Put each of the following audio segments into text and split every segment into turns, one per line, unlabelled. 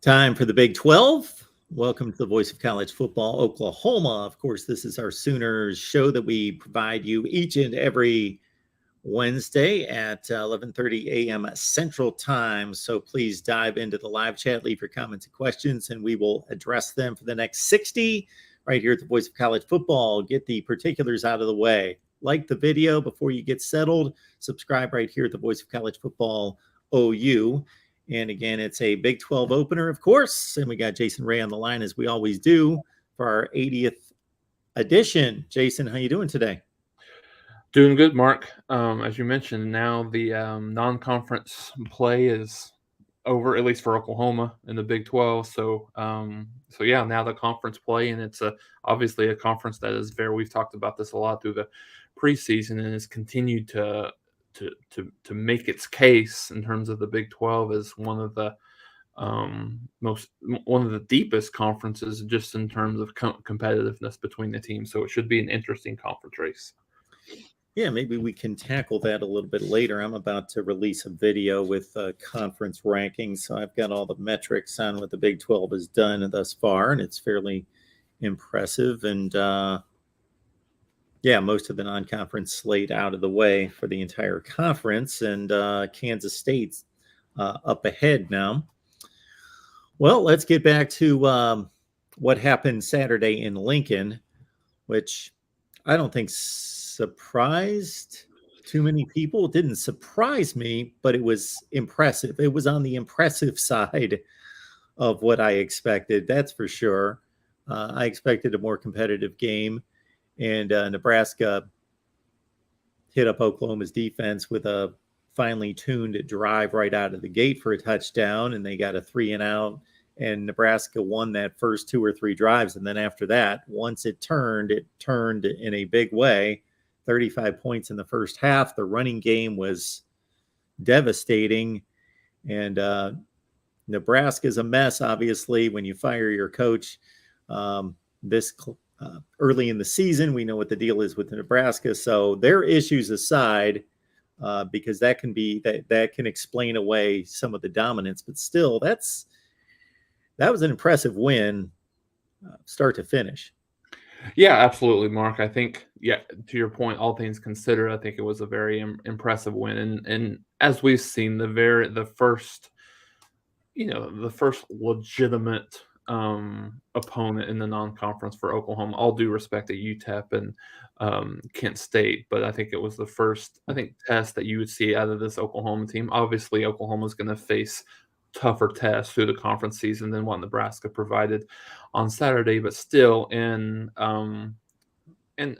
Time for the Big 12. Welcome to the Voice of College Football, Oklahoma. Of course, this is our Sooners show that we provide you each and every Wednesday at 11:30 a.m. Central Time. So please dive into the live chat, leave your comments and questions, and we will address them for the next 60 right here at the Voice of College Football. Get the particulars out of the way. Like the video before you get settled. Subscribe right here at the Voice of College Football OU. And again, it's a Big 12 opener, of course. And we got Jason Ray on the line, as we always do, for our 80th edition. Jason, how you doing today?
Doing good, Mark. As you mentioned, now the non-conference play is over, at least for Oklahoma in the Big 12. So yeah, now the conference play, and it's obviously a conference that is very. We've talked about this a lot through the preseason, and has continued to make its case in terms of the Big 12 as one of the deepest conferences, just in terms of competitiveness between the teams. So it should be an interesting conference race.
Yeah, maybe we can tackle that a little bit later. I'm about to release a video with conference rankings, so I've got all the metrics on what the Big 12 has done thus far, and it's fairly impressive. And yeah, most of the non-conference slate out of the way for the entire conference, and Kansas State's up ahead now. Well, let's get back to what happened Saturday in Lincoln, which I don't think surprised too many people. It didn't surprise me, but it was impressive. It was on the impressive side of what I expected, that's for sure. I expected a more competitive game, and Nebraska hit up Oklahoma's defense with a finely tuned drive right out of the gate for a touchdown, and they got a 3-and-out, and Nebraska won that first 2 or 3 drives. And then after that, once it turned in a big way. 35 points in the first half. The running game was devastating, and Nebraska's a mess, obviously, when you fire your coach this early in the season. We know what the deal is with Nebraska. So their issues aside, because that can explain away some of the dominance, but still, that was an impressive win, start to finish.
Yeah, absolutely, Mark. I think, yeah, to your point, all things considered, I think it was a very impressive win. And as we've seen, the first legitimate opponent in the non-conference for Oklahoma, all due respect to UTEP and Kent State, but I think it was the first, test that you would see out of this Oklahoma team. Obviously, Oklahoma's going to face tougher tests through the conference season than what Nebraska provided on Saturday, but still in a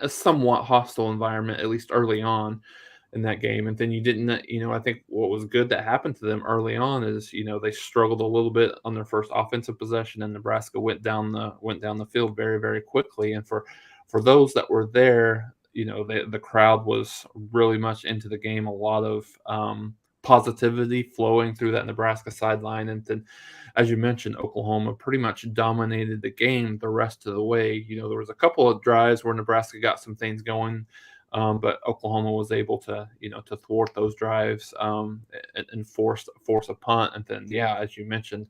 somewhat hostile environment, at least early on in that game. And then you didn't, I think what was good that happened to them early on is, they struggled a little bit on their first offensive possession, and Nebraska went down the field very, very quickly. And for those that were there, the crowd was really much into the game. A lot of positivity flowing through that Nebraska sideline. And then, as you mentioned, Oklahoma pretty much dominated the game the rest of the way. There was a couple of drives where Nebraska got some things going, but Oklahoma was able to thwart those drives and force a punt. And then, yeah, as you mentioned,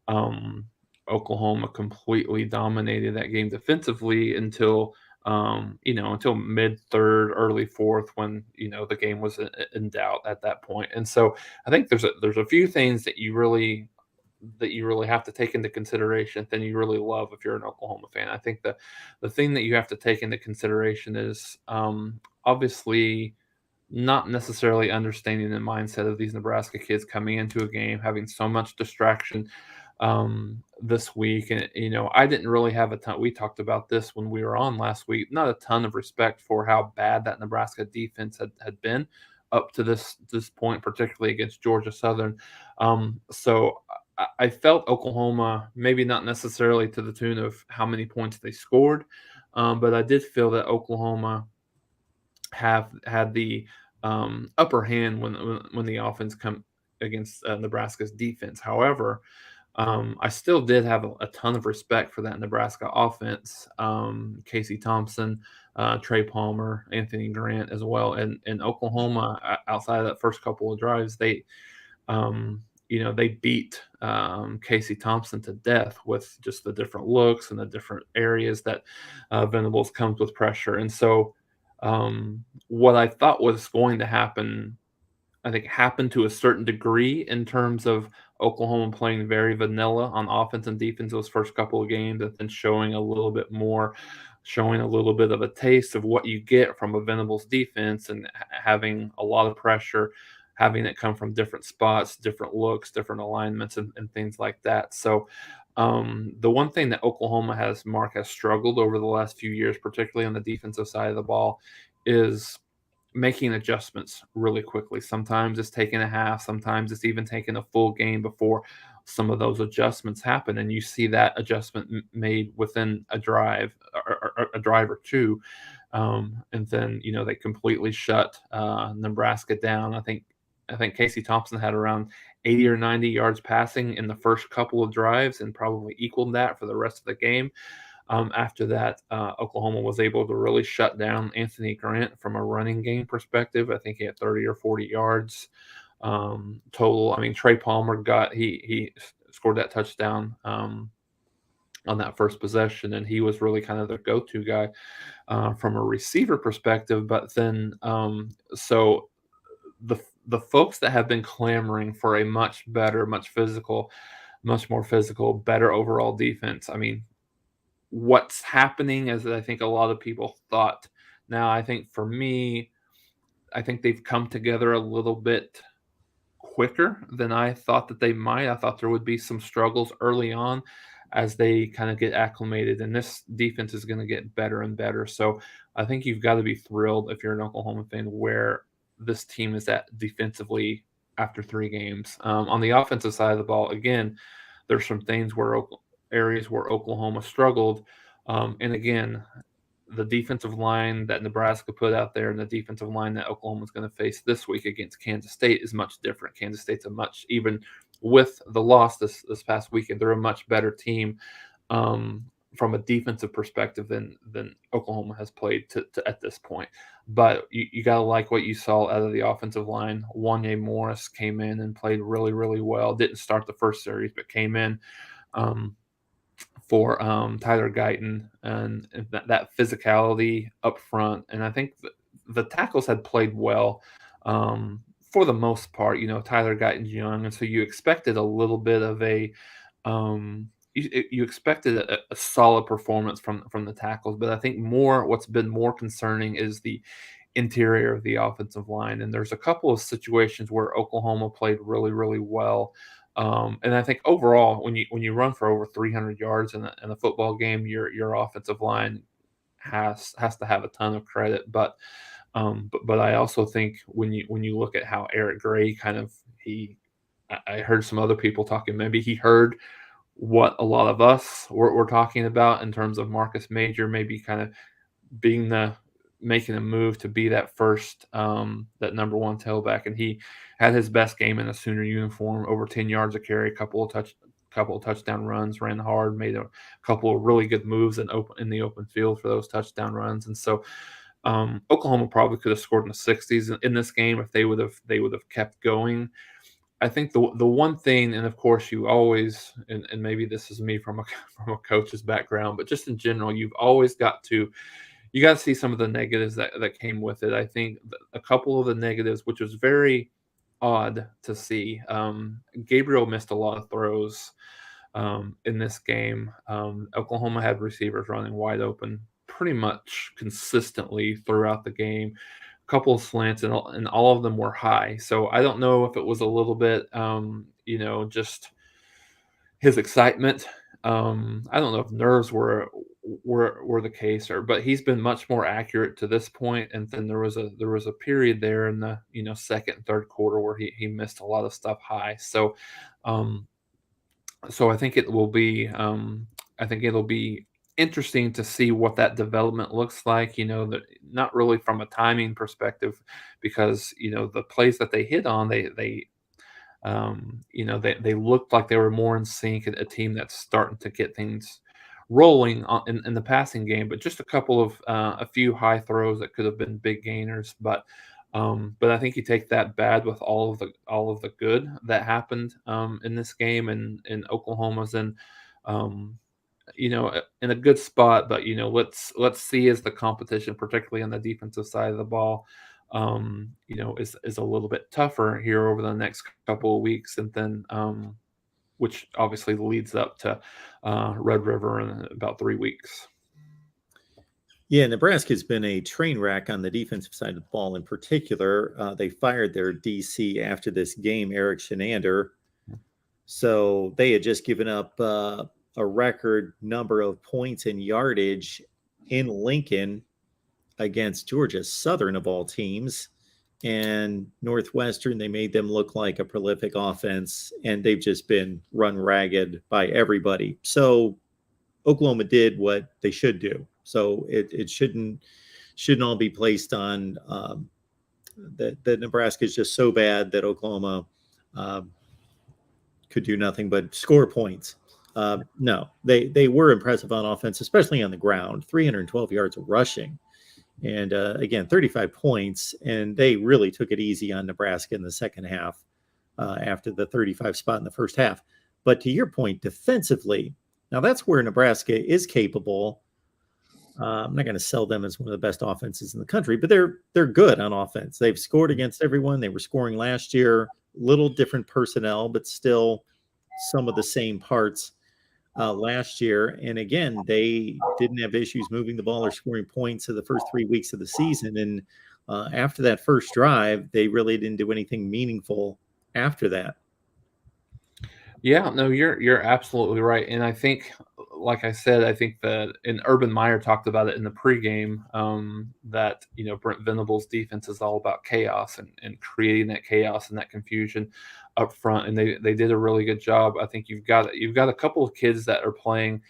Oklahoma completely dominated that game defensively until mid-third, early fourth, when the game was in doubt at that point. And so I think there's a few things that you really have to take into consideration, then you really love if you're an Oklahoma fan. I think the thing that you have to take into consideration is obviously not necessarily understanding the mindset of these Nebraska kids coming into a game, having so much distraction this week. And, I didn't really have a ton. We talked about this when we were on last week, not a ton of respect for how bad that Nebraska defense had been up to this point, particularly against Georgia Southern. So I felt Oklahoma, maybe not necessarily to the tune of how many points they scored, but I did feel that Oklahoma had the upper hand when the offense come against Nebraska's defense. However, I still did have a ton of respect for that Nebraska offense. Casey Thompson, Trey Palmer, Anthony Grant as well. And Oklahoma, outside of that first couple of drives, they they beat Casey Thompson to death with just the different looks and the different areas that Venables comes with pressure. And so, what I thought was going to happen, I think, happened to a certain degree in terms of Oklahoma playing very vanilla on offense and defense those first couple of games, and then showing a little bit more, showing a little bit of a taste of what you get from a Venables defense, and having a lot of pressure, having it come from different spots, different looks, different alignments, and things like that. So, the one thing that Oklahoma has, Mark, has struggled over the last few years, particularly on the defensive side of the ball, is making adjustments really quickly. Sometimes it's taking a half, sometimes it's even taking a full game before some of those adjustments happen, and you see that adjustment made within a drive, or a drive or two, and then they completely shut Nebraska down. I think Casey Thompson had around 80 or 90 yards passing in the first couple of drives, and probably equaled that for the rest of the game. After that, Oklahoma was able to really shut down Anthony Grant from a running game perspective. I think he had 30 or 40 yards total. I mean, Trey Palmer he scored that touchdown on that first possession, and he was really kind of the go-to guy from a receiver perspective. But then, so the folks that have been clamoring for a much better, much more physical, better overall defense. I mean, what's happening is that I think a lot of people thought. Now, I think for me, I think they've come together a little bit quicker than I thought that they might. I thought there would be some struggles early on as they kind of get acclimated, and this defense is going to get better and better. So I think you've got to be thrilled if you're an Oklahoma fan where this team is at defensively after 3 games. On the offensive side of the ball, again, there's some things areas where Oklahoma struggled. And again, the defensive line that Nebraska put out there and the defensive line that Oklahoma is going to face this week against Kansas State is much different. Kansas State's even with the loss this past weekend, they're a much better team from a defensive perspective than Oklahoma has played to at this point. But you got to like what you saw out of the offensive line. Wanye Morris came in and played really, really well. Didn't start the first series, but came in for Tyler Guyton, and that physicality up front. And I think the tackles had played well for the most part. Tyler Guyton's young, and so you expected a little bit of you expected a solid performance from the tackles. But I think what's been more concerning is the interior of the offensive line. And there's a couple of situations where Oklahoma played really, really well. And I think overall, when you run for over 300 yards in a football game, your offensive line has to have a ton of credit. But I also think when you look at how Eric Gray I heard some other people talking. Maybe he heard what a lot of us were talking about in terms of Marcus Major, maybe kind of making a move to be that first, that number one tailback, and he had his best game in a Sooner uniform, over 10 yards a carry, couple of touchdown runs, ran hard, made a couple of really good moves in the open field for those touchdown runs. And so Oklahoma probably could have scored in the 60s in this game if they would have kept going. I think the one thing, and of course you always, and maybe this is me from a coach's background, but just in general, you've always got to see some of the negatives that came with it. I think a couple of the negatives, which was very odd to see, Gabriel missed a lot of throws in this game. Oklahoma had receivers running wide open pretty much consistently throughout the game. A couple of slants, and all of them were high. So I don't know if it was a little bit, just his excitement. I don't know if nerves were the case, but he's been much more accurate to this point. And then there was a period there in the second and third quarter where he missed a lot of stuff high. So I think it will be it'll be interesting to see what that development looks like. Not really from a timing perspective, because the plays that they hit on, they looked like they were more in sync, a team that's starting to get things rolling in the passing game. But just a few high throws that could have been big gainers. But But I think you take that bad with all of the good that happened in this game, and Oklahoma's in um, in a good spot. But let's see as the competition, particularly on the defensive side of the ball, is a little bit tougher here over the next couple of weeks, and then which obviously leads up to Red River in about 3 weeks.
Yeah, Nebraska's been a train wreck on the defensive side of the ball in particular. They fired their DC after this game, Eric Shenander. So they had just given up a record number of points and yardage in Lincoln against Georgia Southern of all teams. And Northwestern, they made them look like a prolific offense, and they've just been run ragged by everybody. So Oklahoma did what they should do. So it shouldn't all be placed on that Nebraska is just so bad that Oklahoma could do nothing but score points. No, they were impressive on offense, especially on the ground. 312 yards of rushing, and again 35 points. And they really took it easy on Nebraska in the second half after the 35 spot in the first half. But to your point, defensively, now that's where Nebraska is capable. I'm not going to sell them as one of the best offenses in the country, but they're good on offense. They've scored against everyone. They were scoring last year. Little different personnel, but still some of the same parts last year. And again, they didn't have issues moving the ball or scoring points in the first 3 weeks of the season. And after that first drive, they really didn't do anything meaningful after that.
Yeah, no, you're absolutely right, and I think, like I said, I think that, and Urban Meyer talked about it in the pregame, that Brent Venables' defense is all about chaos and creating that chaos and that confusion up front, and they did a really good job. I think you've got a couple of kids that are playing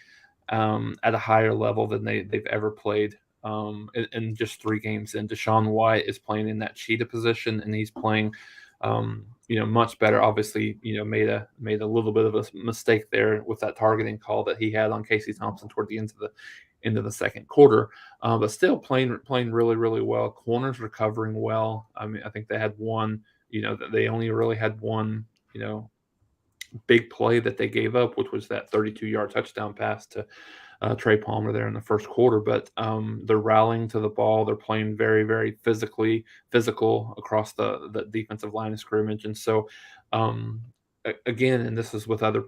at a higher level than they've ever played. In just 3 games in, Deshaun White is playing in that cheetah position, and he's playing much better. Obviously, made a little bit of a mistake there with that targeting call that he had on Casey Thompson toward the end of the second quarter, but still playing really, really well. Corners recovering well. I mean, I think they had one. They only really had one. Big play that they gave up, which was that 32-yard touchdown pass to Trey Palmer there in the first quarter. But they're rallying to the ball. They're playing very, very physical across the defensive line of scrimmage. And so, again, and this is with other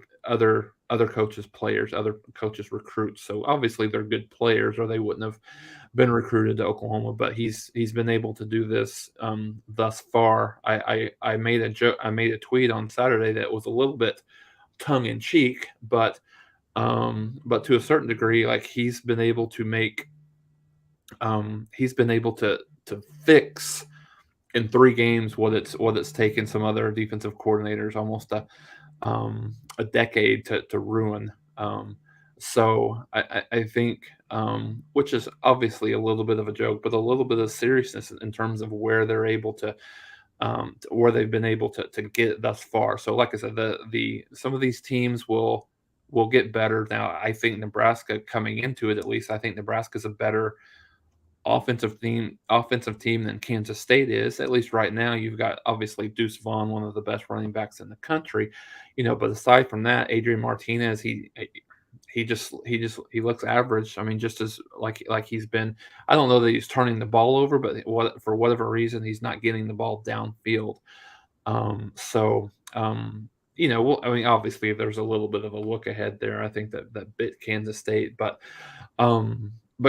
coaches, players, other coaches, recruits. So obviously they're good players, or they wouldn't have been recruited to Oklahoma. But he's been able to do this thus far. I made a joke. I made a tweet on Saturday that was a little bit tongue in cheek, but to a certain degree, like he's been able to fix in 3 games what it's taken some other defensive coordinators almost a decade to ruin. So I think, which is obviously a little bit of a joke, but a little bit of seriousness in terms of where they're able to where they've been able to get thus far. So, like I said, some of these teams will get better. Now, I think Nebraska, coming into it, at least, I think Nebraska's a better offensive team than Kansas State is. At least right now, you've got obviously Deuce Vaughn, one of the best running backs in the country. But aside from that, Adrian Martinez, he looks average. I mean, just as like he's been. I don't know that he's turning the ball over, but for whatever reason, he's not getting the ball downfield. I mean, obviously, there's a little bit of a look ahead there. I think that bit Kansas State, but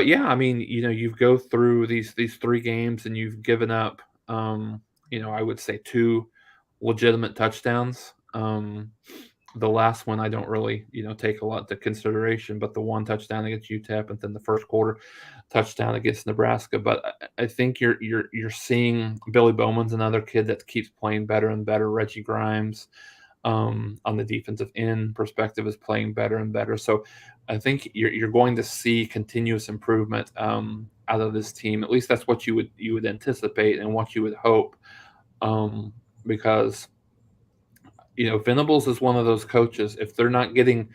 yeah, I mean, you go through these 3 games and you've given up, I would say 2 legitimate touchdowns. The last one I don't really, take a lot to consideration, but the one touchdown against UTEP and then the first quarter touchdown against Nebraska. But I think you're seeing Billy Bowman's another kid that keeps playing better and better. Reggie Grimes, on the defensive end perspective, is playing better and better. So I think you're going to see continuous improvement out of this team. At least that's what you would anticipate and what you would hope, because Venables is one of those coaches. If they're not getting,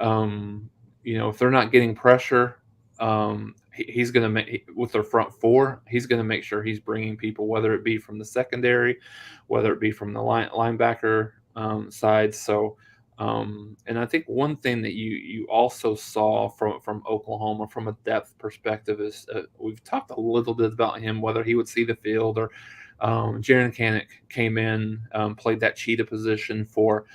if they're not getting pressure he's going to make with their front four. He's going to make sure he's bringing people, whether it be from the secondary, whether it be from the linebacker side. So, and I think one thing that you also saw from Oklahoma from a depth perspective is we've talked a little bit about him, whether he would see the field or Jaron Kanik came in, played that cheetah position for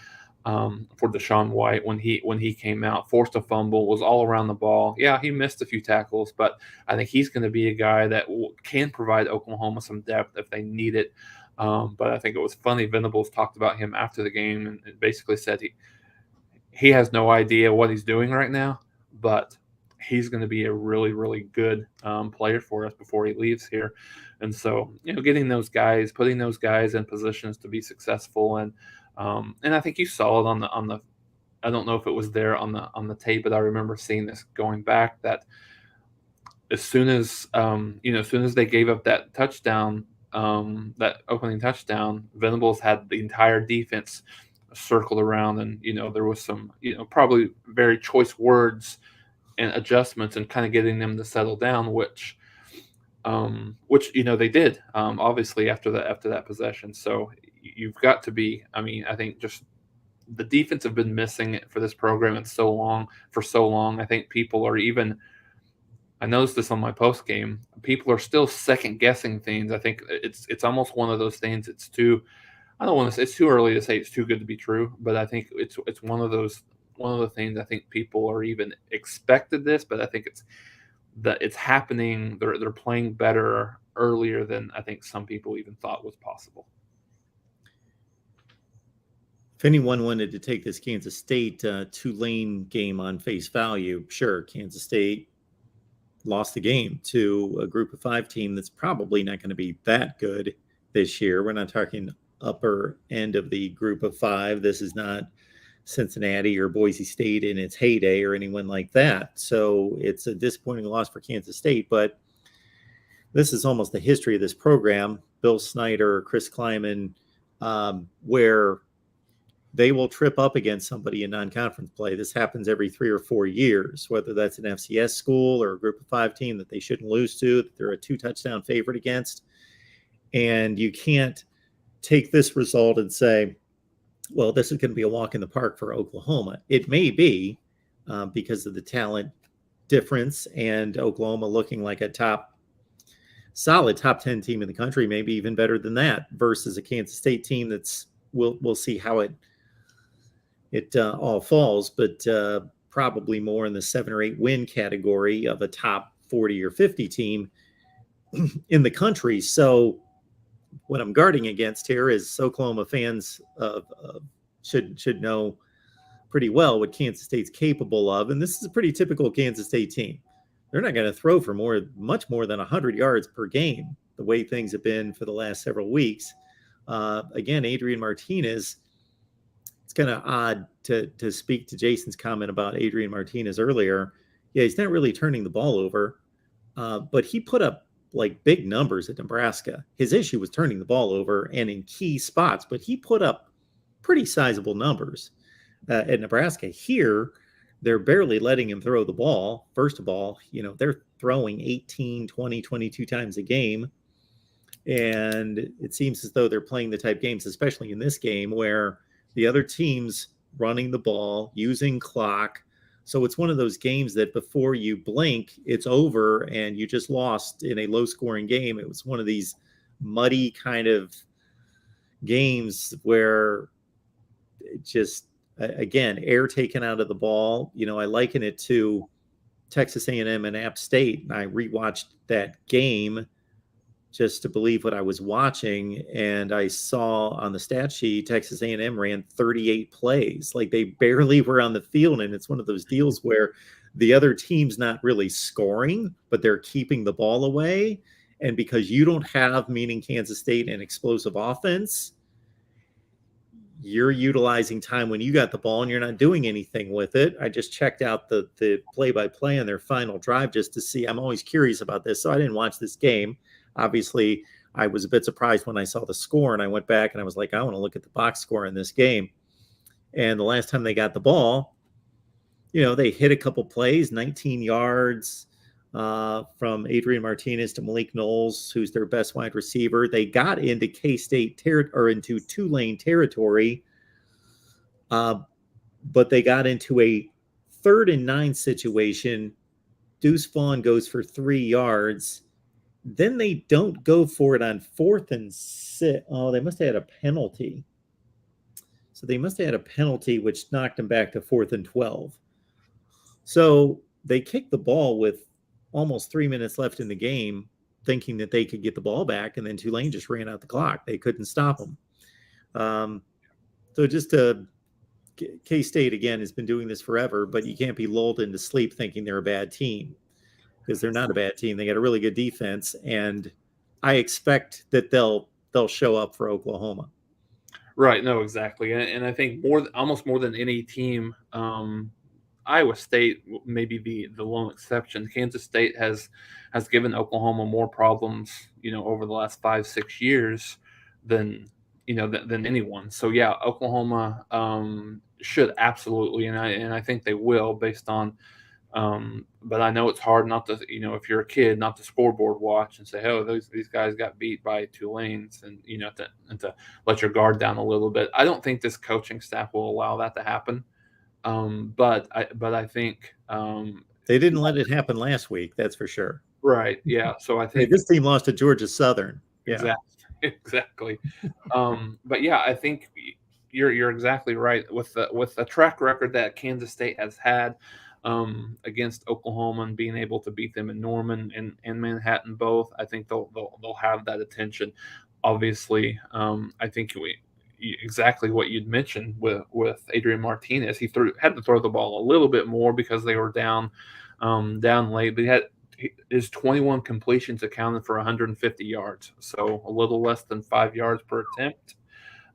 Deshaun White when he came out, forced a fumble, was all around the ball. Yeah, he missed a few tackles, but I think he's going to be a guy that can provide Oklahoma some depth if they need it. But I think it was funny. Venables talked about him after the game and basically said he has no idea what he's doing right now, but he's going to be a really, really good player for us before he leaves here. And so, getting those guys, putting those guys in positions to be successful, and I think you saw it on the. I don't know if it was there on the tape, but I remember seeing this going back that as soon as as soon as they gave up that touchdown, that opening touchdown, Venables had the entire defense circled around, and there was some probably very choice words and adjustments and kind of getting them to settle down, which they did obviously after that possession. So you've got to be. I mean, I think just the defense have been missing it for this program for so long. I think people are even. I noticed this on my post game. People are still second guessing things. I think it's almost one of those things. It's too. I don't want to say it's too early to say it's too good to be true, but I think it's one of the things. I think people are even expected this, but I think it's happening. They're playing better earlier than I think some people even thought was possible.
If anyone wanted to take this Kansas State Tulane game on face value, sure, Kansas State lost the game to a group of 5 team that's probably not going to be that good this year. We're not talking upper end of the group of 5. This is not Cincinnati or Boise State in its heyday or anyone like that. So it's a disappointing loss for Kansas State, but this is almost the history of this program. Bill Snyder, Chris Kleiman, where they will trip up against somebody in non-conference play. This happens every 3 or 4 years, whether that's an FCS school or a group of 5 team that they shouldn't lose to, that they're a 2-touchdown favorite against. And you can't take this result and say, well, this is going to be a walk in the park for Oklahoma. It may be because of the talent difference and Oklahoma looking like a solid top 10 team in the country, maybe even better than that, versus a Kansas State team that's we'll see how it all falls, but probably more in the 7 or 8 win category of a top 40 or 50 team in the country. So what I'm guarding against here is Oklahoma fans should know pretty well what Kansas State's capable of. And this is a pretty typical Kansas State team. They're not going to throw for much more than 100 yards per game, the way things have been for the last several weeks. Again, Adrian Martinez, it's kind of odd to speak to Jason's comment about Adrian Martinez earlier. Yeah, he's not really turning the ball over, but he put up like big numbers at Nebraska. His issue was turning the ball over and in key spots, but he put up pretty sizable numbers at Nebraska. Here, they're barely letting him throw the ball. First of all, they're throwing 18, 20, 22 times a game. And it seems as though they're playing the type games, especially in this game, where the other team's running the ball, using clock. So it's one of those games that before you blink, it's over and you just lost in a low-scoring game. It was one of these muddy kind of games where it just, again, air taken out of the ball. I liken it to Texas A&M and App State. And I rewatched that game just to believe what I was watching. And I saw on the stat sheet, Texas A&M ran 38 plays. Like they barely were on the field. And it's one of those deals where the other team's not really scoring, but they're keeping the ball away. And because you don't have, meaning Kansas State, an explosive offense, you're utilizing time when you got the ball and you're not doing anything with it. I just checked out the play-by-play on their final drive just to see. I'm always curious about this. So I didn't watch this game. Obviously, I was a bit surprised when I saw the score, and I went back and I was like, I want to look at the box score in this game. And the last time they got the ball, they hit a couple plays, 19 yards, from Adrian Martinez to Malik Knowles, who's their best wide receiver. They got into K-State or into Tulane territory, but they got into a 3rd and 9 situation. Deuce Vaughn goes for 3 yards. Then they don't go for it on 4th and 6. Oh, they must have had a penalty. So they must have had a penalty, which knocked them back to 4th and 12. So they kicked the ball with almost 3 minutes left in the game, thinking that they could get the ball back, and then Tulane just ran out the clock. They couldn't stop them. So just K-State, again, has been doing this forever, but you can't be lulled into sleep thinking they're a bad team, because they're not a bad team. They got a really good defense, and I expect that they'll show up for Oklahoma.
Right. No, exactly. And I think almost more than any team, Iowa State may be the lone exception. Kansas State has given Oklahoma more problems, over the last 5-6 years than than anyone. So yeah, Oklahoma should absolutely, and I think they will, based on. But I know it's hard not to, if you're a kid, not to scoreboard watch and say, oh, these guys got beat by Tulane's, and to let your guard down a little bit. I don't think this coaching staff will allow that to happen. But I think
they didn't let it happen last week. That's for sure.
Right. Yeah. So I think
this team lost to Georgia Southern.
Yeah. Exactly. But yeah, I think you're exactly right with the track record that Kansas State has had against Oklahoma and being able to beat them in Norman and Manhattan both. I think they'll have that attention. Obviously, I think exactly what you'd mentioned with Adrian Martinez. He had to throw the ball a little bit more because they were down late, but his 21 completions accounted for 150 yards, so a little less than 5 yards per attempt.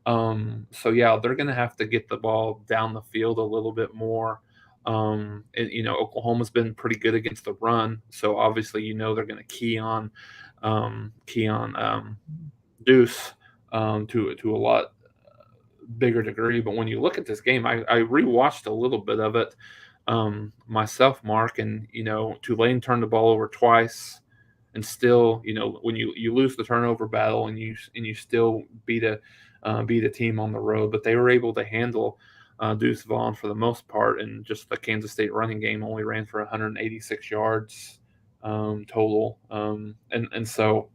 So yeah, they're going to have to get the ball down the field a little bit more. And Oklahoma's been pretty good against the run, so obviously they're going to key on Deuce to a lot bigger degree. But when you look at this game, I rewatched a little bit of it myself, Mark, and Tulane turned the ball over twice, and still, when you lose the turnover battle and you still beat a team on the road, but they were able to handle Deuce Vaughn for the most part, and just the Kansas State running game only ran for 186 yards total, and so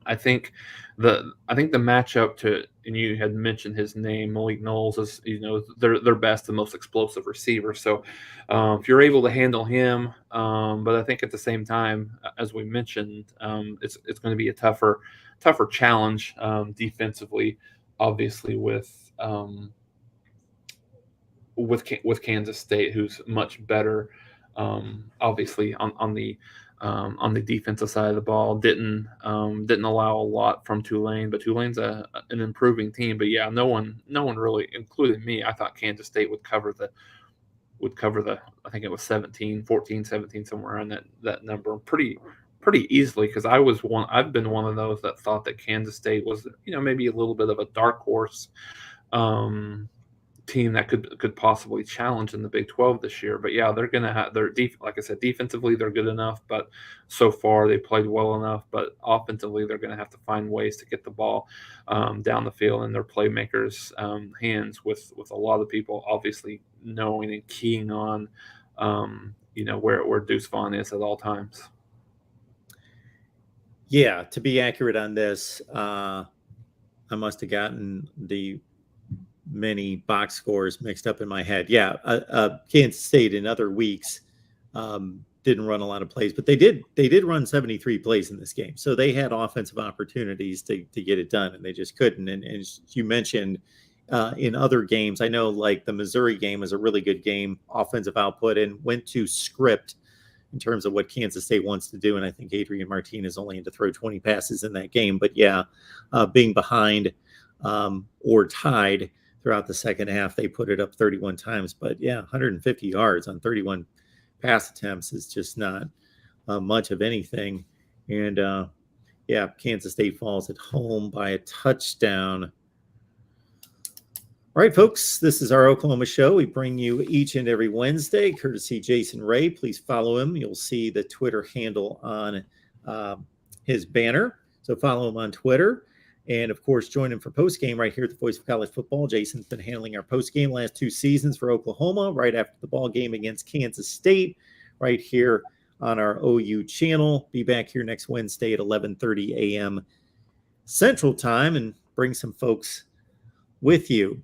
I think the matchup and you had mentioned his name, Malik Knowles, is their best and most explosive receiver. So if you're able to handle him, but I think at the same time, as we mentioned, it's going to be a tougher challenge defensively, obviously with Kansas State, who's much better, obviously on the defensive side of the ball. Didn't allow a lot from Tulane, but Tulane's an improving team. But yeah, no one really, including me, I thought Kansas State would cover the I think it was 14, 17, somewhere around that number pretty easily, because I've been one of those that thought that Kansas State was maybe a little bit of a dark horse team that could possibly challenge in the Big 12 this year. But yeah, they're going to have like I said, defensively they're good enough, but so far they played well enough. But offensively, they're going to have to find ways to get the ball down the field in their playmakers' hands, with a lot of people obviously knowing and keying on where Deuce Vaughn is at all times.
Yeah, to be accurate on this, I must have gotten the many box scores mixed up in my head. Yeah, Kansas State in other weeks didn't run a lot of plays, but they did run 73 plays in this game. So they had offensive opportunities to get it done, and they just couldn't. And as you mentioned, in other games, I know like the Missouri game was a really good game, offensive output, and went to script in terms of what Kansas State wants to do. And I think Adrian Martinez only had to throw 20 passes in that game. But yeah, being behind or tied throughout the second half, they put it up 31 times. But yeah, 150 yards on 31 pass attempts is just not much of anything. And yeah, Kansas State falls at home by a touchdown. All right, folks, this is our Oklahoma show. We bring you each and every Wednesday, courtesy Jason Ray. Please follow him. You'll see the Twitter handle on his banner. So follow him on Twitter. And of course, join him for postgame right here at the Voice of College Football. Jason's been handling our postgame last 2 seasons for Oklahoma, right after the ball game against Kansas State, right here on our OU channel. Be back here next Wednesday at 11:30 a.m. Central Time and bring some folks with you.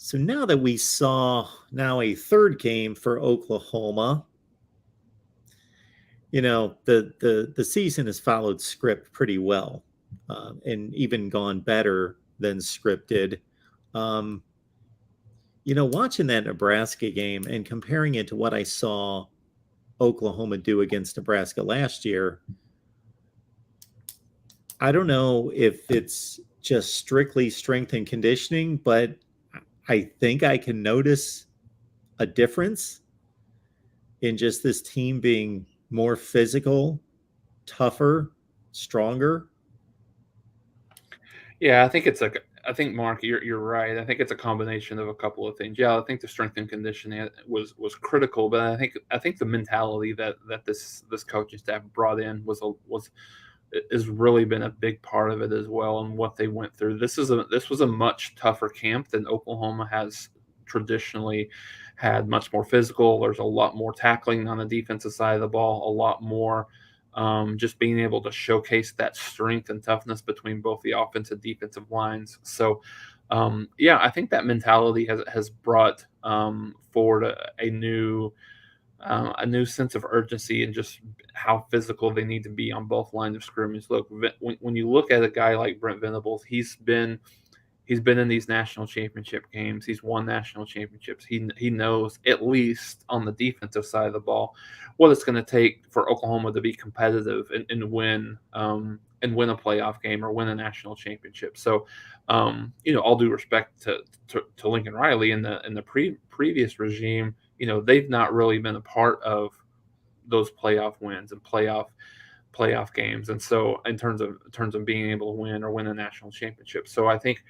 So now that we saw a third game for Oklahoma, the season has followed script pretty well, and even gone better than scripted. Watching that Nebraska game and comparing it to what I saw Oklahoma do against Nebraska last year, I don't know if it's just strictly strength and conditioning, but I think I can notice a difference in just this team being more physical, tougher, stronger.
Yeah, I think Mark, you're right. I think it's a combination of a couple of things. Yeah, I think the strength and conditioning was critical, but I think the mentality that this coaching staff brought in was has really been a big part of it as well, and what they went through. This was a much tougher camp than Oklahoma has traditionally had. Much more physical. There's a lot more tackling on the defensive side of the ball, a lot more just being able to showcase that strength and toughness between both the offensive and defensive lines. So, yeah, I think that mentality has brought forward a new sense of urgency and just how physical they need to be on both lines of scrimmage. Look, when you look at a guy like Brent Venables, he's been in these national championship games. He's won national championships. He knows, at least on the defensive side of the ball, what it's going to take for Oklahoma to be competitive and win a playoff game or win a national championship. So, all due respect to Lincoln Riley in the previous regime, they've not really been a part of those playoff wins and playoff games. And so in terms of being able to win a national championship. So I think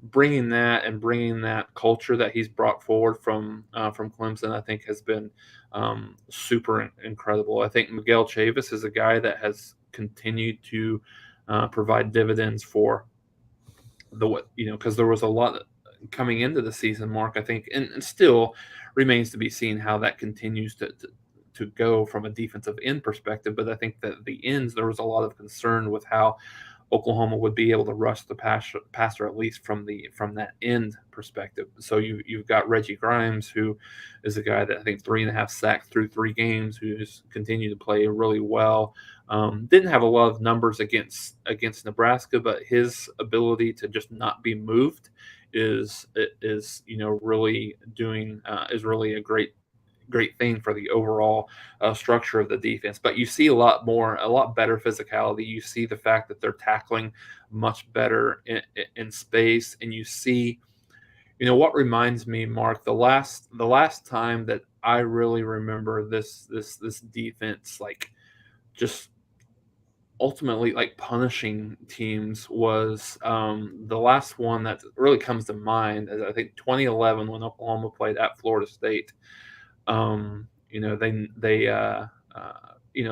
bringing that culture that he's brought forward from Clemson, I think has been super incredible. I think Miguel Chavis is a guy that has continued to provide dividends for because there was a lot coming into the season, Mark, I think, and still remains to be seen how that continues to go from a defensive end perspective. But I think that the ends, there was a lot of concern with how Oklahoma would be able to rush the passer, at least from that end perspective. So you've got Reggie Grimes, who is a guy that I think 3.5 sacks through 3 games, who's continued to play really well. Didn't have a lot of numbers against Nebraska, but his ability to just not be moved is really doing is really a great thing for the overall structure of the defense. But you see a lot better physicality. You see the fact that they're tackling much better in space, and you see, what reminds me, Mark, the last time that I really remember this defense just ultimately punishing teams was the last one that really comes to mind is I think 2011 when Oklahoma played at Florida State.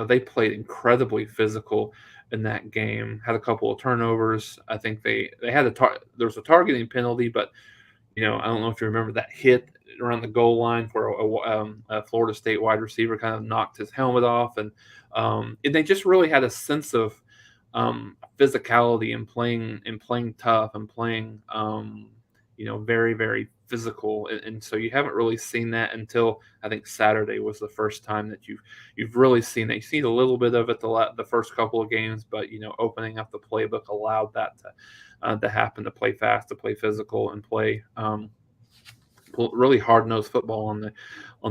They played incredibly physical in that game. Had a couple of turnovers. I think they had there was a targeting penalty, but I don't know if you remember that hit around the goal line where a Florida State wide receiver kind of knocked his helmet off, and they just really had a sense of physicality and playing tough and playing very, very physical, and so you haven't really seen that until I think Saturday was the first time that you've really seen that. You've seen a little bit of it the first couple of games, but opening up the playbook allowed that to happen, to play fast, to play physical, and play really hard-nosed football on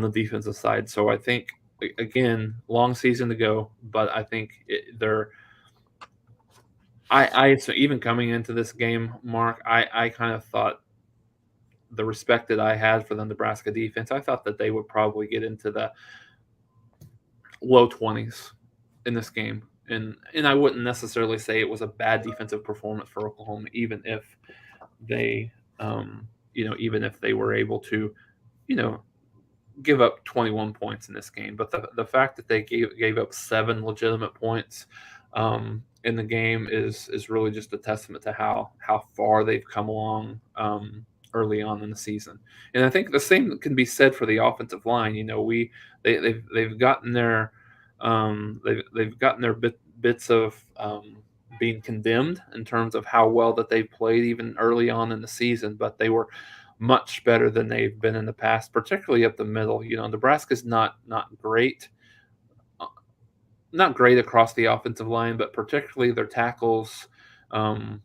the defensive side. So I think, again, long season to go, but I think so even coming into this game, Mark, I kind of thought the respect that I had for the Nebraska defense, I thought that they would probably get into the low 20s in this game. And I wouldn't necessarily say it was a bad defensive performance for Oklahoma, even if they Even if they were able to, you know, give up 21 points in this game. But the fact that they gave up 7 legitimate points in the game is really just a testament to how far they've come along early on in the season. And I think the same can be said for the offensive line. They've gotten their they've gotten their bits of being condemned in terms of how well that they've played even early on in the season, but they were much better than they've been in the past, particularly up the middle. Nebraska's not great, not great across the offensive line, but particularly their tackles. I'm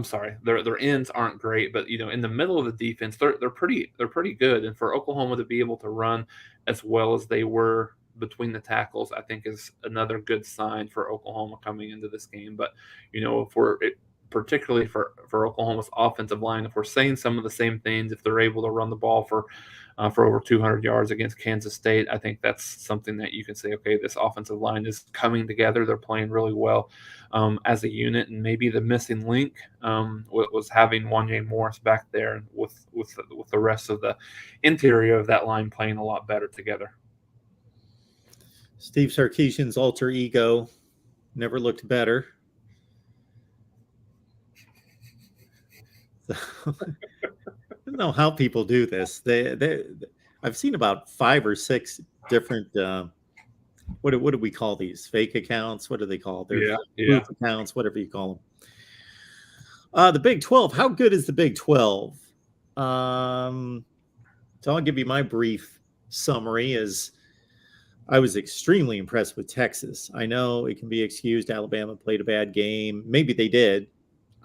sorry, their ends aren't great, but in the middle of the defense, they're pretty good. And for Oklahoma to be able to run as well as they were between the tackles, I think is another good sign for Oklahoma coming into this game. But if we're particularly for Oklahoma's offensive line, if we're saying some of the same things, if they're able to run the ball for over 200 yards against Kansas State, I think that's something that you can say, okay, this offensive line is coming together. They're playing really well as a unit, and maybe the missing link was having Wanye Morris back there with the rest of the interior of that line playing a lot better together.
Steve Sarkisian's alter ego never looked better. So, I don't know how people do this. I've seen about 5 or 6 different what do we call these? Fake accounts? What do they call? They're proof accounts, whatever you call them. The Big 12. How good is the Big 12? So I'll give you my brief summary. Is I was extremely impressed with Texas. I know it can be excused. Alabama played a bad game. Maybe they did.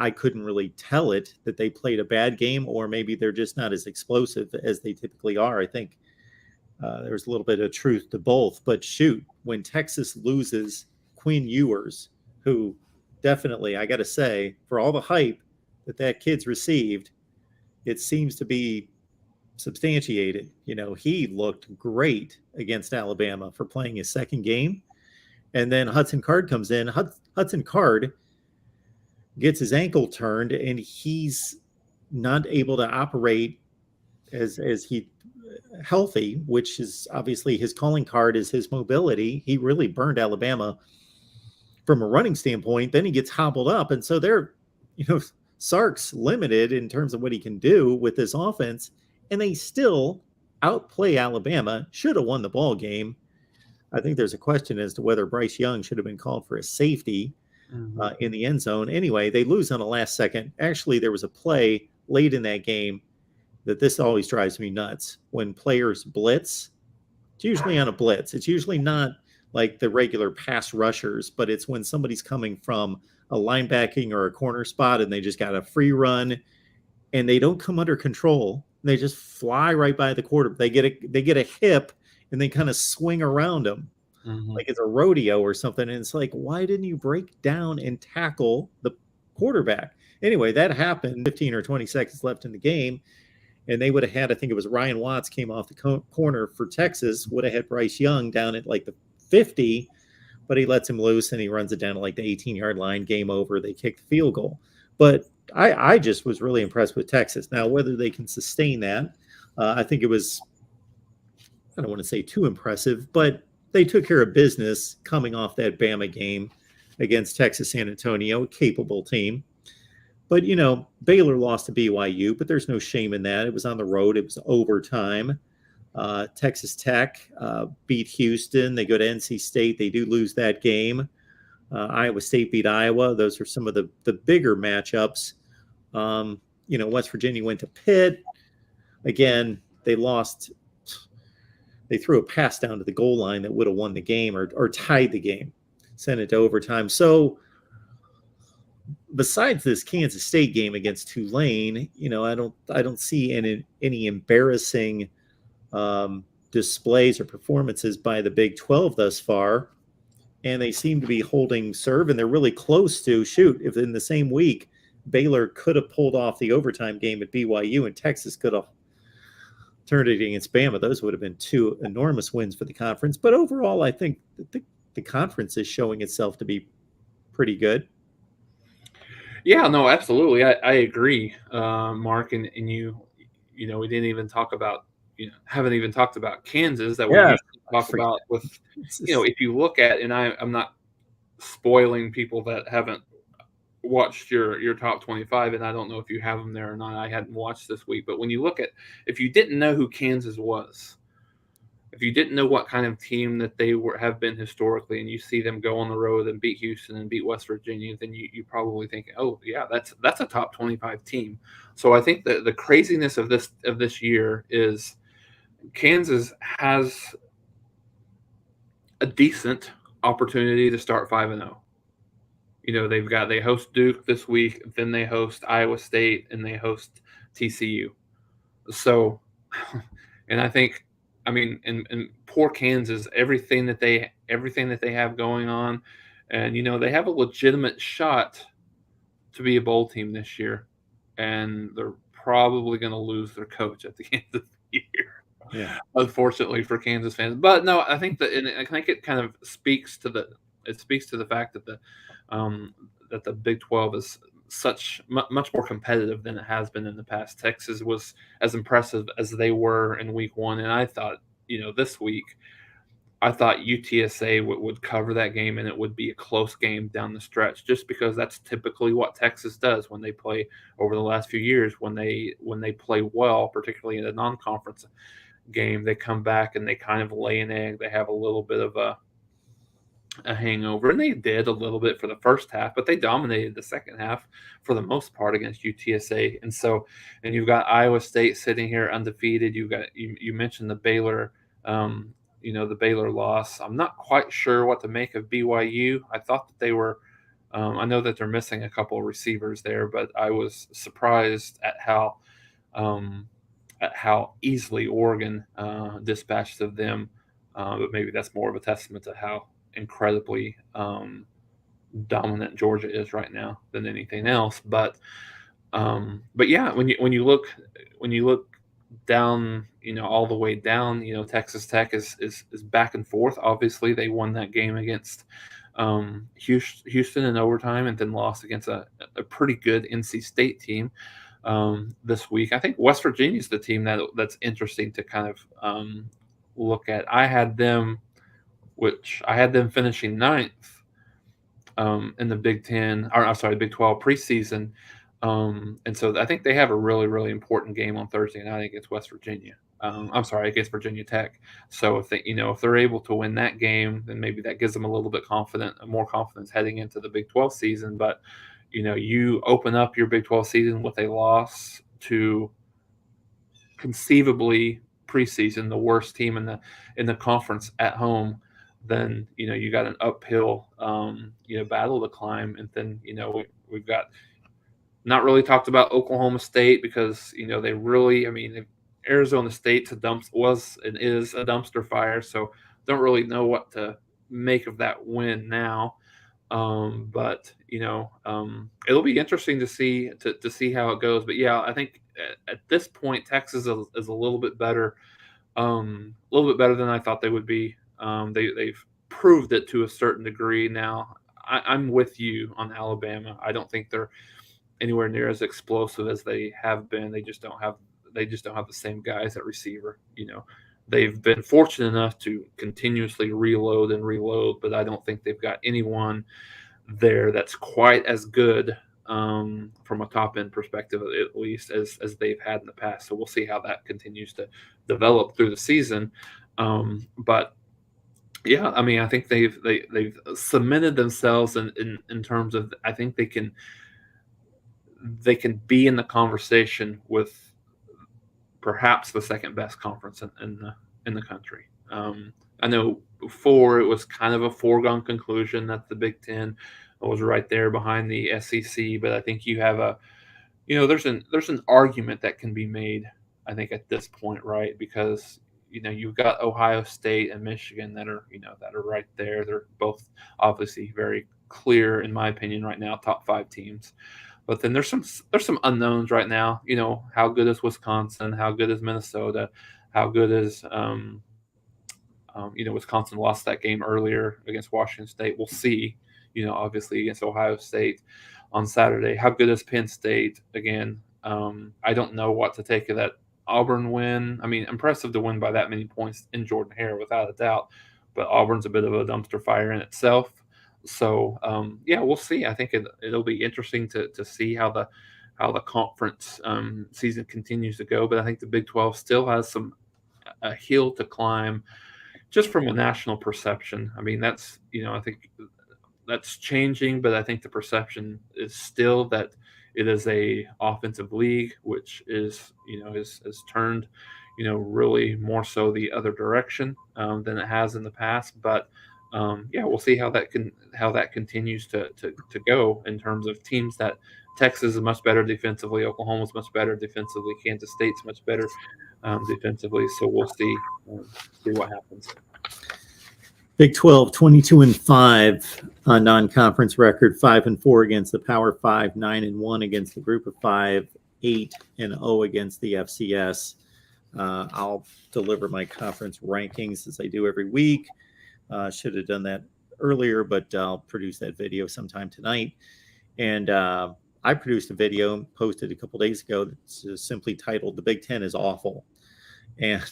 I couldn't really tell it that they played a bad game, or maybe they're just not as explosive as they typically are. I think there's a little bit of truth to both. But shoot, when Texas loses Quinn Ewers, who definitely, I got to say, for all the hype that kid's received, it seems to be substantiated. He looked great against Alabama for playing his second game. And then Hudson Card comes in. Hudson Card gets his ankle turned, and he's not able to operate as he healthy, which is obviously his calling card is his mobility. He really burned Alabama from a running standpoint. Then he gets hobbled up, and so they're, Sark's limited in terms of what he can do with this offense, and they still outplay Alabama. Should have won the ball game. I think there's a question as to whether Bryce Young should have been called for a safety in the end zone. Anyway, they lose on the last second. Actually, there was a play late in that game that this always drives me nuts. When players blitz, it's usually on a blitz. It's usually not like the regular pass rushers, but it's when somebody's coming from a linebacking or a corner spot and they just got a free run and they don't come under control. They just fly right by the quarterback. They get a hip and they kind of swing around them. Like it's a rodeo or something. And it's like, why didn't you break down and tackle the quarterback? Anyway, that happened 15 or 20 seconds left in the game. And they would have had, I think it was Ryan Watts came off the corner for Texas, would have had Bryce Young down at like the 50, but he lets him loose and he runs it down to like the 18-yard line. Game over. They kick the field goal. But I just was really impressed with Texas. Now, whether they can sustain that, I think it was, I don't want to say too impressive, but they took care of business coming off that Bama game against Texas San Antonio, a capable team. But, Baylor lost to BYU, but there's no shame in that. It was on the road. It was overtime. Texas Tech beat Houston. They go to NC State. They do lose that game. Iowa State beat Iowa. Those are some of the bigger matchups. West Virginia went to Pitt. Again, they lost. They threw a pass down to the goal line that would have won the game or tied the game, sent it to overtime. So besides this Kansas State game against Tulane, I don't see any embarrassing displays or performances by the Big 12 thus far. And they seem to be holding serve, and they're really close to if in the same week Baylor could have pulled off the overtime game at BYU and Texas could have turned it against Bama. Those would have been 2 enormous wins for the conference. But overall, I think the conference is showing itself to be pretty good.
Yeah, no, absolutely. I agree, Mark, and you know, we didn't even talk about, haven't even talked about Kansas that we
Yeah,
usually talk
forget
about with,
it's just,
if you look at, and I'm not spoiling people that haven't watched your top 25, and I don't know if you have them there or not. I hadn't watched this week, but when you look at, if you didn't know who Kansas was, if you didn't know what kind of team that they have been historically, and you see them go on the road and beat Houston and beat West Virginia, then you probably think, oh yeah, that's a top 25 team. So I think that the craziness of this year is Kansas has a decent opportunity to start 5-0. They host Duke this week, then they host Iowa State, and they host TCU. So, and I think, I mean, and poor Kansas, everything that they have going on, and they have a legitimate shot to be a bowl team this year, and they're probably going to lose their coach at the end of the year,
yeah,
unfortunately for Kansas fans. But no, I think that, and I think it kind of speaks to the fact um, that the Big 12 is much more competitive than it has been in the past. Texas was as impressive as they were in week one, and I thought, this week, I thought UTSA would cover that game, and it would be a close game down the stretch, just because that's typically what Texas does when they play over the last few years. When they play well, particularly in a non-conference game, they come back and they kind of lay an egg. They have a little bit of a hangover, and they did a little bit for the first half, but they dominated the second half for the most part against UTSA. And you've got Iowa State sitting here undefeated. You mentioned the Baylor, the Baylor loss. I'm not quite sure what to make of BYU. I thought that they were. I know that they're missing a couple of receivers there, but I was surprised um, at how easily Oregon dispatched of them. But maybe that's more of a testament to how incredibly dominant Georgia is right now than anything else. But yeah, when you look down, all the way down, Texas Tech is back and forth. Obviously, they won that game against Houston in overtime, and then lost against a pretty good NC State team this week. I think West Virginia is the team that's interesting to kind of look at. I had them finishing ninth in the Big 10, or I'm sorry, Big 12 preseason. And so I think they have a really, really important game on Thursday night against West Virginia. I'm sorry, against Virginia Tech. So if they're able to win that game, then maybe that gives them a little bit more confidence heading into the Big 12 season. But you open up your Big 12 season with a loss to conceivably preseason the worst team in the conference at home, then you got an uphill battle to climb. And then we've got not really talked about Oklahoma State, because they really, I mean, Arizona State's was and is a dumpster fire, so don't really know what to make of that win now. But it'll be interesting to see how it goes. But yeah, I think at this point Texas is a little bit better than I thought they would be. They've proved it to a certain degree now. I'm with you on Alabama. I don't think they're anywhere near as explosive as they have been. They just don't have the same guys at receiver. They've been fortunate enough to continuously reload and reload, but I don't think they've got anyone there that's quite as good from a top end perspective, at least as they've had in the past. So we'll see how that continues to develop through the season. But yeah, I mean, I think they've cemented themselves in terms of, I think they can be in the conversation with perhaps the second best conference in the country. I know before it was kind of a foregone conclusion that the Big Ten was right there behind the SEC, but I think there's an argument that can be made. I think at this point, right? Because you've got Ohio State and Michigan that are right there. They're both obviously very clear, in my opinion, right now, top five teams. But then there's some unknowns right now. How good is Wisconsin? How good is Minnesota? How good is Wisconsin lost that game earlier against Washington State. We'll see. Obviously against Ohio State. on Saturday. How good is Penn State? Again, I don't know what to take of that Auburn win. I mean, impressive to win by that many points in Jordan-Hare without a doubt, but Auburn's a bit of a dumpster fire in itself. So yeah, we'll see. I think it'll be interesting to see how the conference season continues to go. But I think the Big 12 still has a hill to climb, just from a national perception. I mean, that's I think that's changing, but I think the perception is still that it is a offensive league, which is has turned really more so the other direction than it has in the past. But yeah, we'll see how that continues to go in terms of teams. That Texas is much better defensively, Oklahoma's much better defensively, Kansas State's much better defensively. So we'll see what happens.
Big 12, 22-5 non-conference record, 5-4 against the Power 5, 9-1 against the Group of 5, 8-0 against the FCS. I'll deliver my conference rankings as I do every week. Should have done that earlier, but I'll produce that video sometime tonight. And I produced a video and posted a couple days ago that's simply titled "The Big Ten is Awful." And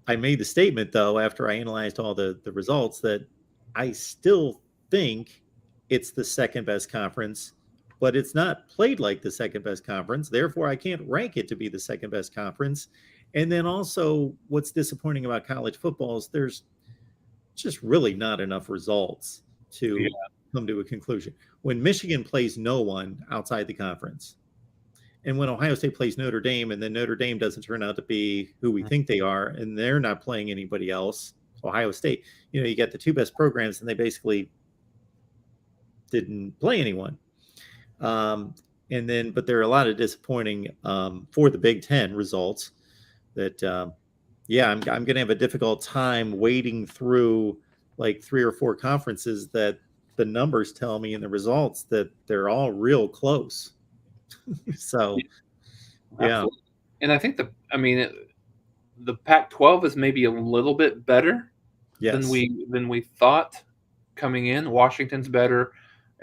I made the statement, though, after I analyzed all the results, that I still think it's the second best conference, but it's not played like the second best conference. Therefore, I can't rank it to be the second best conference. And then also, what's disappointing about college football is there's just really not enough results to come to a conclusion. When Michigan plays no one outside the conference, and when Ohio State plays Notre Dame, and then Notre Dame doesn't turn out to be who we think they are, and they're not playing anybody else, Ohio State, you get the two best programs, and they basically didn't play anyone. But there are a lot of disappointing for the Big Ten results that, I'm going to have a difficult time wading through like 3 or 4 conferences that the numbers tell me in the results that they're all real close. So,
Absolutely. And I think the Pac-12 is maybe a little bit better than we thought coming in. Washington's better.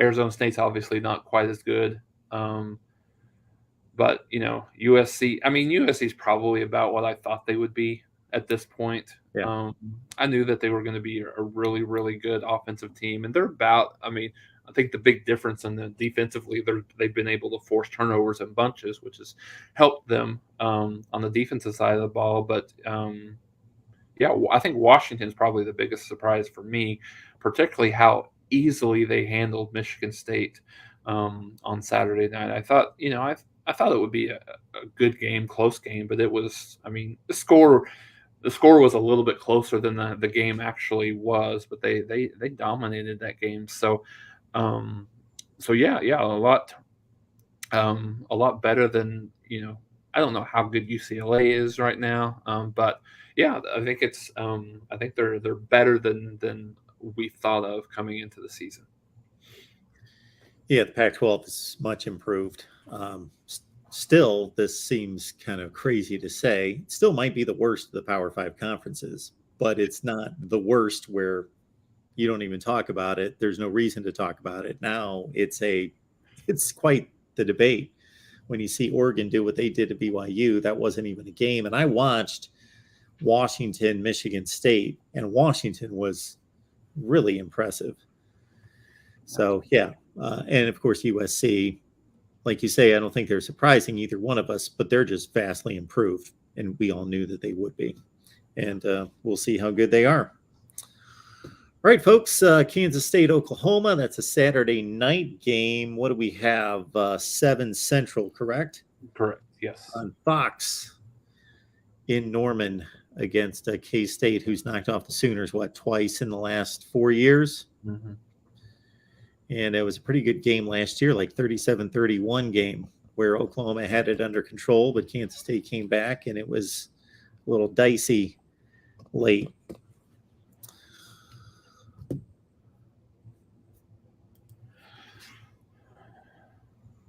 Arizona State's obviously not quite as good. But USC. I mean, USC is probably about what I thought they would be at this point.
Yeah.
I knew that they were going to be a really, really good offensive team, and they're about. I mean, I think the big difference in the defensively, they've been able to force turnovers in bunches, which has helped them on the defensive side of the ball. But I think Washington is probably the biggest surprise for me, particularly how easily they handled Michigan State on Saturday night. I thought, I thought it would be a good game, close game, but it was. I mean, the score was a little bit closer than the game actually was, but they dominated that game. So, a lot better than I don't know how good UCLA is right now, but yeah, I think I think they're better than we thought of coming into the season.
Yeah, the Pac-12 is much improved. Still, this seems kind of crazy to say. It still might be the worst of the Power 5 conferences, but it's not the worst where you don't even talk about it. There's no reason to talk about it. Now it's quite the debate. When you see Oregon do what they did to BYU, that wasn't even a game. And I watched Washington, Michigan State, and Washington was really impressive. So, and of course, USC, like you say, I don't think they're surprising either one of us, but they're just vastly improved. And we all knew that they would be. And we'll see how good they are. All right, folks, Kansas State, Oklahoma. That's a Saturday night game. What do we have? 7 Central, correct?
Correct, yes.
On Fox in Norman against K-State, who's knocked off the Sooners, twice in the last 4 years?
Mm-hmm.
And it was a pretty good game last year, like 37-31 game, where Oklahoma had it under control, but Kansas State came back, and it was a little dicey late.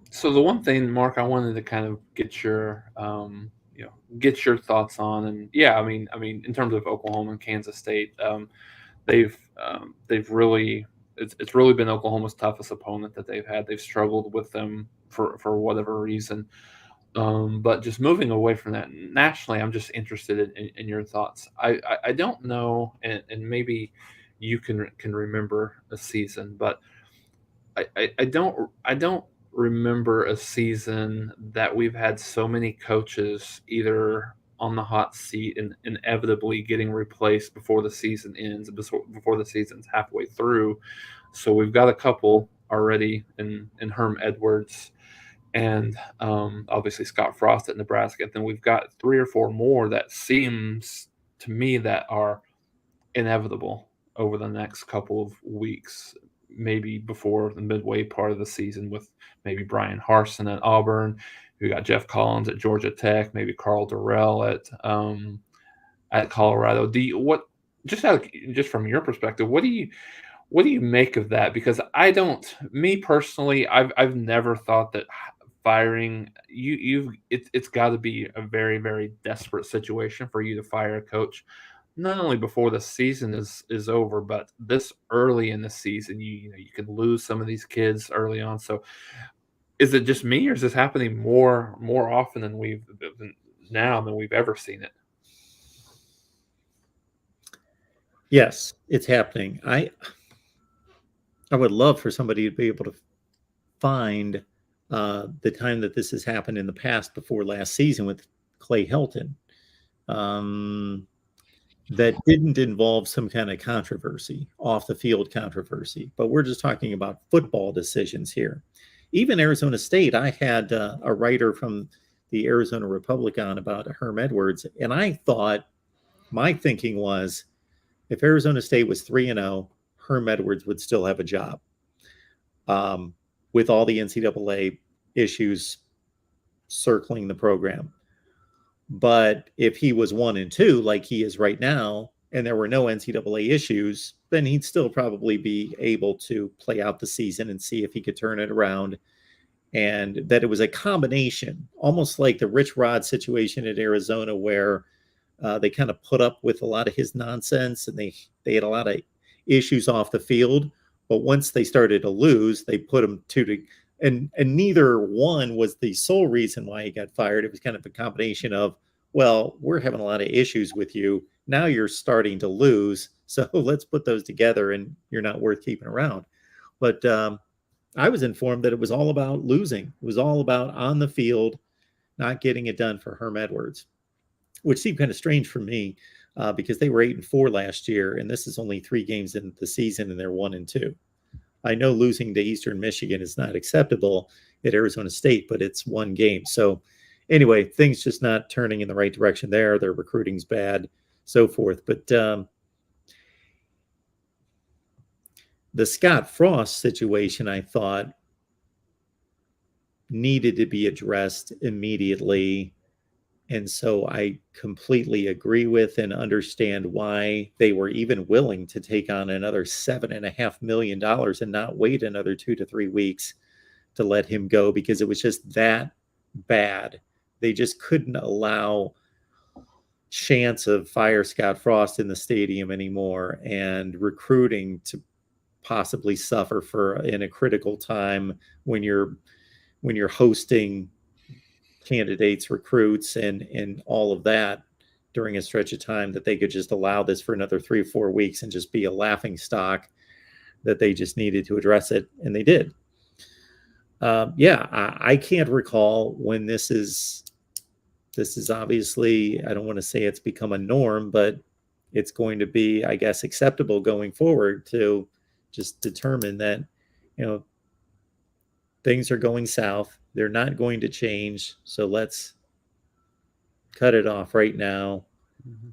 So the one thing, Mark, I wanted to kind of get your thoughts on, and I mean, in terms of Oklahoma and Kansas State, they've really it's really been Oklahoma's toughest opponent that they've had. They've struggled with them for whatever reason. But just moving away from that nationally, I'm just interested in your thoughts. I don't know, and maybe you can remember a season, but I don't remember a season that we've had so many coaches either on the hot seat and inevitably getting replaced before the season ends, before the season's halfway through. So we've got a couple already in Herm Edwards and obviously Scott Frost at Nebraska. Then we've got 3 or 4 more that seems to me that are inevitable over the next couple of weeks, maybe before the midway part of the season, with maybe Brian Harsin at Auburn. We got Jeff Collins at Georgia Tech, maybe Carl Durrell at Colorado. Do you what just from your perspective, what do you make of that? Because I don't, me personally, I've never thought that firing it's got to be a very very desperate situation for you to fire a coach, not only before the season is over, but this early in the season. You can lose some of these kids early on. So is it just me, or is this happening more often than we've ever seen it?
Yes, it's happening. I would love for somebody to be able to find the time that this has happened in the past before last season with Clay Helton. That didn't involve some kind of controversy, off the field controversy, but we're just talking about football decisions here. Even Arizona State, I had a writer from the Arizona Republic on about Herm Edwards, and I thought, my thinking was, if Arizona State was 3-0, Herm Edwards would still have a job, with all the NCAA issues circling the program. But if he was 1-2, like he is right now, and there were no NCAA issues, then he'd still probably be able to play out the season and see if he could turn it around. And that it was a combination, almost like the Rich Rod situation at Arizona, where they kind of put up with a lot of his nonsense, and they had a lot of issues off the field. But once they started to lose, they put him and neither one was the sole reason why he got fired. It was kind of a combination of, well, we're having a lot of issues with you. Now you're starting to lose. So let's put those together, and you're not worth keeping around. But I was informed that it was all about losing. It was all about on the field, not getting it done for Herm Edwards, which seemed kind of strange for me because they were 8-4 last year, and this is only 3 games in the season, and they're 1-2. I know losing to Eastern Michigan is not acceptable at Arizona State, but it's 1 game. So anyway, things just not turning in the right direction there. Their recruiting's bad, so forth. But the Scott Frost situation, I thought, needed to be addressed immediately. And so I completely agree with and understand why they were even willing to take on another $7.5 million and not wait another 2 to 3 weeks to let him go, because it was just that bad. They just couldn't allow chance of fire Scott Frost in the stadium anymore, and recruiting to possibly suffer in a critical time when you're hosting candidates, recruits, and all of that during a stretch of time, that they could just allow this for another 3 or 4 weeks and just be a laughing stock, that they just needed to address it, and they did. I can't recall when this is obviously, I don't want to say it's become a norm, but it's going to be, I guess, acceptable going forward to just determine that, things are going south. They're not going to change. So let's cut it off right now. Mm-hmm.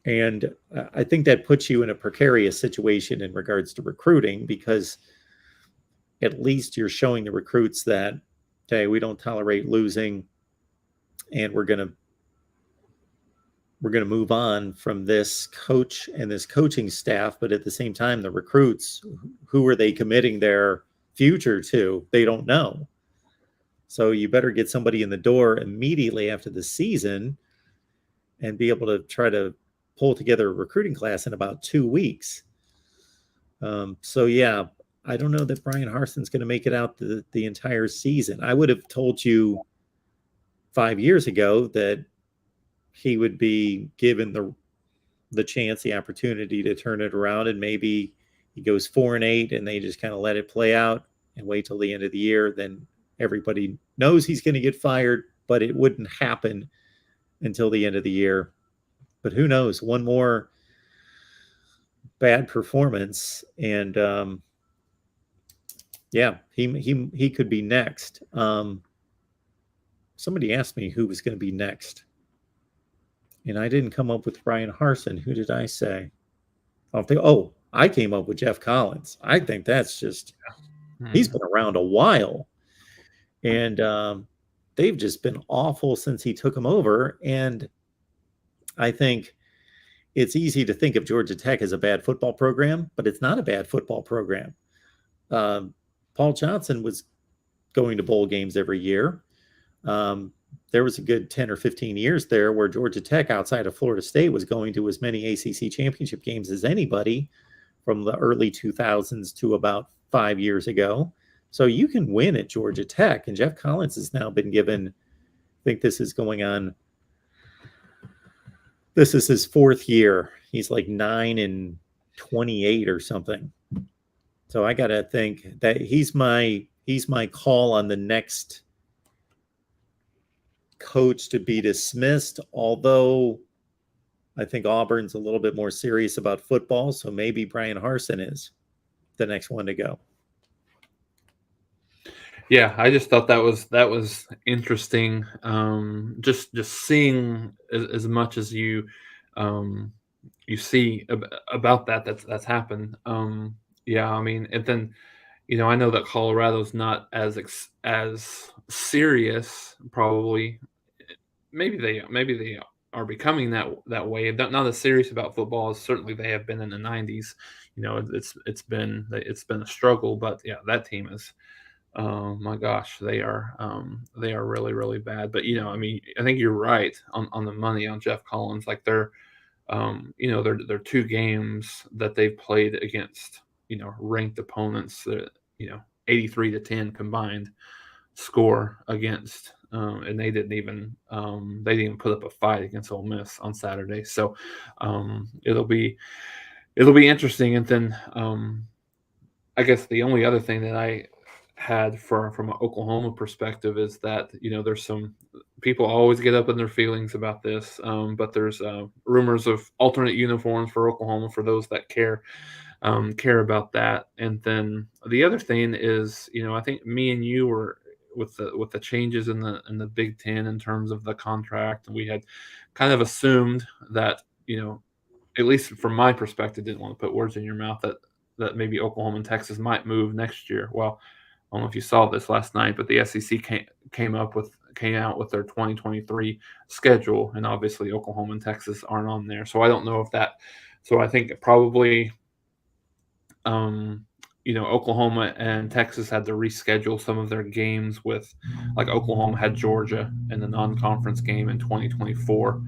And I think that puts you in a precarious situation in regards to recruiting, because at least you're showing the recruits that, okay, we don't tolerate losing, and we're going to move on from this coach and this coaching staff. But at the same time, the recruits, who are they committing their future to? They don't know. So you better get somebody in the door immediately after the season and be able to try to pull together a recruiting class in about 2 weeks. So yeah, I don't know that Brian Harson's going to make it out the entire season. I would have told you 5 years ago that he would be given the chance, the opportunity to turn it around, and maybe he goes 4-8, and they just kind of let it play out and wait till the end of the year. Then everybody knows he's going to get fired, but it wouldn't happen until the end of the year. But who knows? One more bad performance, and yeah, he could be next. Somebody asked me who was going to be next, and I didn't come up with Brian Harson. Who did I say? I came up with Jeff Collins. I think that's just he's
Hmm.
been around a while, and they've just been awful since he took them over. And I think it's easy to think of Georgia Tech as a bad football program, but it's not a bad football program. Um, Paul Johnson was going to bowl games every year. Um, there was a good 10 or 15 years there where Georgia Tech, outside of Florida State, was going to as many ACC championship games as anybody from the early 2000s to about 5 years ago. So you can win at Georgia Tech. And Jeff Collins has now been given, I think this is going on, this is his fourth year. He's like 9-28 or something. So I got to think that he's my call on the next coach to be dismissed, although I think Auburn's a little bit more serious about football, so maybe Brian Harsin is the next one to go.
Yeah, I just thought that was interesting. Just seeing as much as you see about that's happened. Yeah, I mean, and then I know that Colorado's not as serious, probably. Maybe they are becoming that way. Not as serious about football as certainly they have been in the '90s. It's been a struggle, but yeah, that team is. Oh my gosh, they are really really bad. But I mean, I think you're right on the money on Jeff Collins. Like they're two games that they've played against ranked opponents that 83-10 combined score against, and they didn't even put up a fight against Ole Miss on Saturday. So it'll be interesting. And then I guess the only other thing that I had from an Oklahoma perspective is that there's some people always get up in their feelings about this, but there's rumors of alternate uniforms for Oklahoma for those that care about that. And then the other thing is, I think me and you were with the changes in the Big Ten in terms of the contract, and we had kind of assumed that at least from my perspective, didn't want to put words in your mouth, that maybe Oklahoma and Texas might move next year. Well, I don't know if you saw this last night, but the SEC came out with their 2023 schedule, and obviously Oklahoma and Texas aren't on there. So I don't know if that. So I think probably Oklahoma and Texas had to reschedule some of their games with, like Oklahoma had Georgia in the non-conference game in 2024,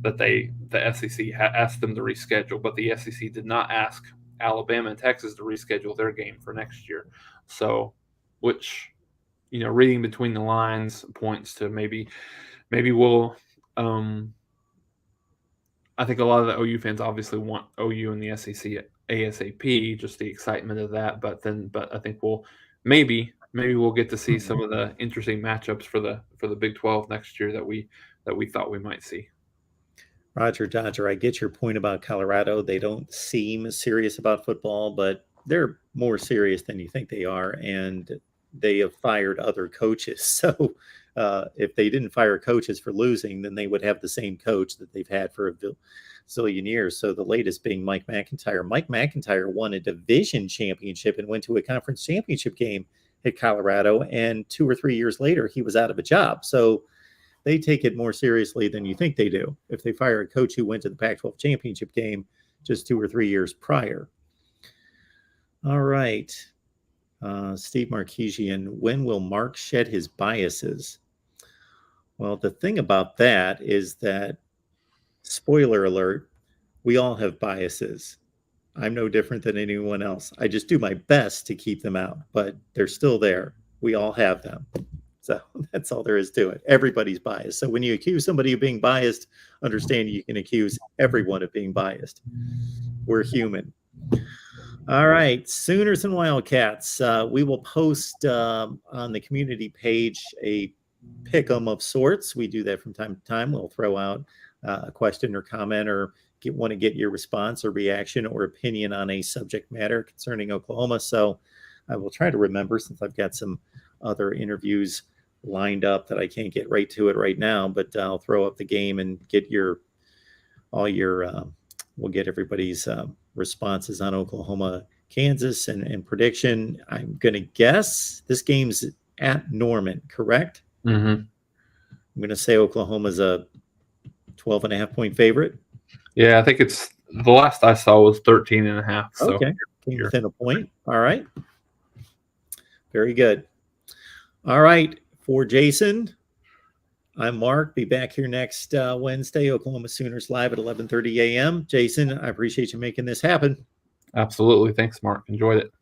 that the SEC asked them to reschedule, but the SEC did not ask Alabama and Texas to reschedule their game for next year. So, which reading between the lines points to maybe we'll. I think a lot of the OU fans obviously want OU and the SEC ASAP, just the excitement of that. But I think maybe we'll get to see some of the interesting matchups for the Big 12 next year that we thought we might see.
Roger Dodger, I get your point about Colorado. They don't seem serious about football, but they're more serious than you think they are, and they have fired other coaches. So if they didn't fire coaches for losing, then they would have the same coach that they've had for a zillion years. So the latest being Mike McIntyre. Mike McIntyre won a division championship and went to a conference championship game at Colorado, and 2 or 3 years later, he was out of a job. So they take it more seriously than you think they do if they fire a coach who went to the Pac-12 championship game just 2 or 3 years prior. All right. Steve Marquesian, when will Mark shed his biases? Well, the thing about that is that, spoiler alert, we all have biases. I'm no different than anyone else. I just do my best to keep them out, but they're still there. We all have them. So that's all there is to it. Everybody's biased. So when you accuse somebody of being biased, understand you can accuse everyone of being biased. We're human. All right, Sooners and Wildcats. We will post on the community page a pick'em of sorts. We do that from time to time. We'll throw out a question or comment, or want to get your response or reaction or opinion on a subject matter concerning Oklahoma. So I will try to remember, since I've got some other interviews lined up that I can't get right to it right now, but I'll throw up the game and get we'll get everybody's responses on Oklahoma, Kansas, and prediction. I'm going to guess this game's at Norman, correct?
Mm-hmm.
I'm going to say Oklahoma's a 12.5-point favorite.
Yeah, I think it's the last I saw was 13.5. So
okay, came within a point. All right, very good. All right, for Jason, I'm Mark. Be back here next Wednesday. Oklahoma Sooners live at 11:30 a.m. Jason, I appreciate you making this happen.
Absolutely. Thanks, Mark. Enjoyed it.